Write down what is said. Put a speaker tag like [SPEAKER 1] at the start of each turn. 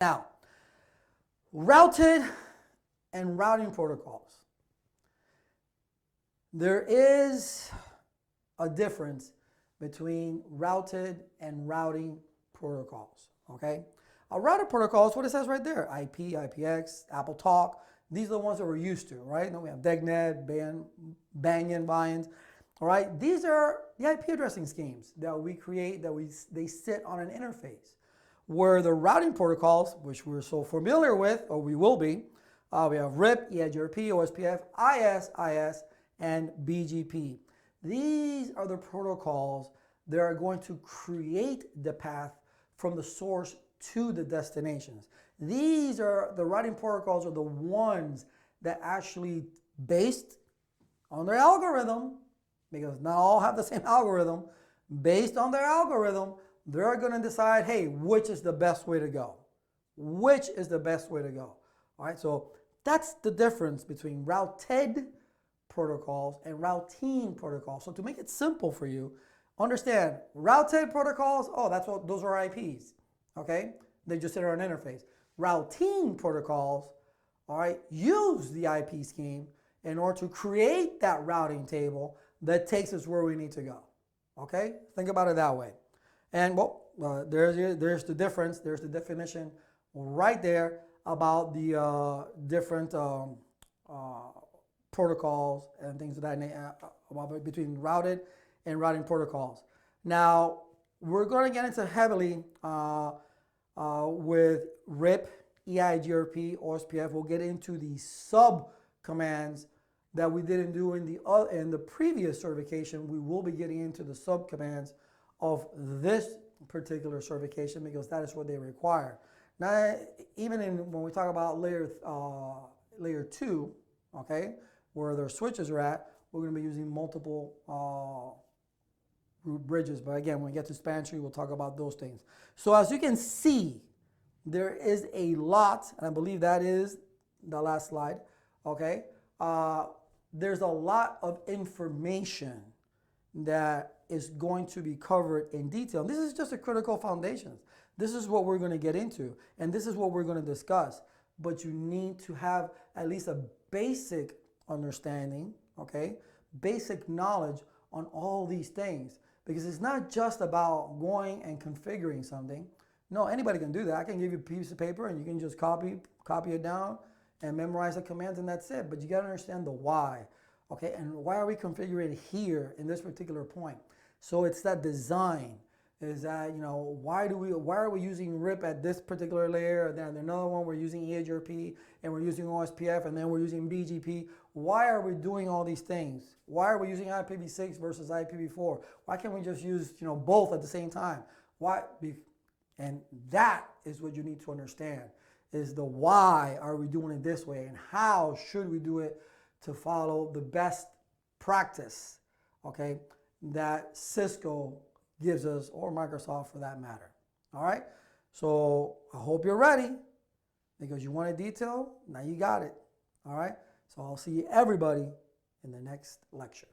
[SPEAKER 1] Now, routed and routing protocols. There is a difference between routed and routing protocols, okay? A routed protocol is what it says right there, IP, IPX, Apple Talk. These are the ones that we're used to, right? Then we have DegNet, Banyan, Vines, all right? These are the IP addressing schemes that we create, they sit on an interface. Where the routing protocols, which we're so familiar with, or we will be, we have RIP, EIGRP, OSPF, IS, and BGP. These are the protocols that are going to create the path from the source to the destinations. These are the routing protocols are the ones that actually, based on their algorithm, because not all have the same algorithm, based on their algorithm, they're going to decide, hey, which is the best way to go? Which is the best way to go? All right, so that's the difference between routed protocols and routing protocols. So to make it simple for you, understand routed protocols, those are IPs, okay? They just sit on an interface. Routing protocols, all right, use the IP scheme in order to create that routing table that takes us where we need to go, okay? Think about it that way. And there's the difference, there's the definition right there about the different protocols and things of that nature between routed and routing protocols. Now, we're going to get into heavily with RIP, EIGRP, OSPF. We'll get into the sub commands that we didn't do in the previous certification. We will be getting into the sub commands of this particular certification because that is what they require. Now, even when we talk about layer 2, okay, where their switches are at, we're going to be using multiple root bridges. But again, when we get to span tree, we'll talk about those things. So as you can see, there is a lot, and I believe that is the last slide, okay? There's a lot of information that is going to be covered in detail. This is just a critical foundation. This is what we're going to get into, and this is what we're going to discuss. But you need to have at least a basic understanding, okay? Basic knowledge on all these things, because it's not just about going and configuring something. No, anybody can do that. I can give you a piece of paper and you can just copy it down and memorize the commands, and that's it. But you got to understand the why, okay? And why are we configuring here in this particular point? So it's that design. Is that, you know, why are we using RIP at this particular layer, and then another one we're using EIGRP, and we're using OSPF, and then we're using BGP? Why are we doing all these things? Why are we using IPv6 versus IPv4? Why can't we just use, you know, both at the same time? Why? And that is what you need to understand, is the why are we doing it this way, and how should we do it to follow the best practice, okay, that Cisco gives us, or Microsoft for that matter. All right, so I hope you're ready, because you wanted detail, now you got it. All right, so I'll see everybody in the next lecture.